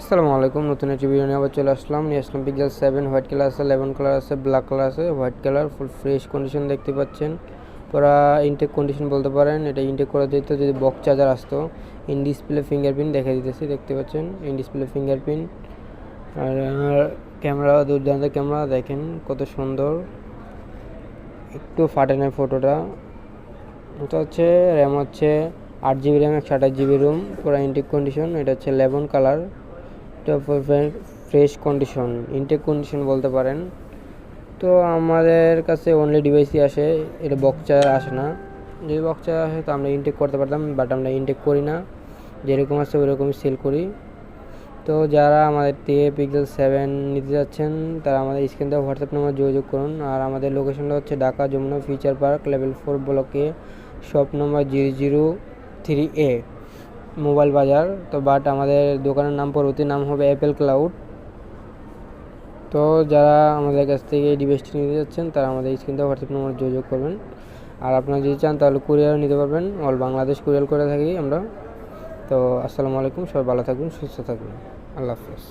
আসসালামু আলাইকুম, নতুন একটি ভিডিও নিয়ে আবার চলে আসলাম। পিক্সেল 7 হোয়াইট কালার আছে, 11 কালার আছে, ব্ল্যাক কালার আছে। White colour full fresh condition দেখতে পাচ্ছেন, পুরা ইনটেক কন্ডিশন বলতে পারেন। এটা ইনটেক করে দিতে যদি বক্স চার্জার আসতো, ইন ডিসপ্লে ফিঙ্গারপ্রিন্ট দেখা দিতেছি, দেখতে পাচ্ছেন ইন ডিসপ্লে ফিঙ্গারপ্রিন্ট। আর ক্যামেরা দুর্দান্ত ক্যামেরা, দেখেন কত সুন্দর, একটু ফাটে না ফটোটা। এটা হচ্ছে র্যাম হচ্ছে 8 GB র্যাম, 128 GB রোম, পুরো ইনটেক কন্ডিশন। এটা হচ্ছে 11 colour, fresh condition, intact condition বলতে পারেন। তো আমাদের কাছে অনলি ডিভাইসই আসে, এটা বক্স আসে না। যদি বক্স আসে তো আমরা ইনটেক করতে পারতাম, বাট আমরা ইনটেক করি না, যেরকম আছে ওইরকমই সেল করি। তো যারা আমাদের থেকে পিক্সেল 7 নিতে যাচ্ছেন তারা আমাদের স্ক্রিন থেকে হোয়াটসঅ্যাপ নাম্বার যোগাযোগ করুন। আর আমাদের লোকেশনটা হচ্ছে Dhaka Jamuna future park level 4 ব্লকে, শপ নম্বর 003A, মোবাইল বাজার। তো বাট আমাদের দোকানের নাম পরবর্তী নাম হবে অ্যাপেল ক্লাউড। তো যারা আমাদের কাছ থেকে এই ডিভাইসটি নিতে যাচ্ছেন তারা আমাদের স্ক্রিন থেকে হোয়াটসঅ্যাপ নম্বর যোগাযোগ করবেন। আর আপনারা যদি চান তাহলে কুরিয়ারও নিতে পারবেন, অল বাংলাদেশ কুরিয়ার করে থাকি আমরা। তো আসসালামু আলাইকুম, সবাই ভালো থাকবেন, সুস্থ থাকবেন, আল্লাহ হাফেজ।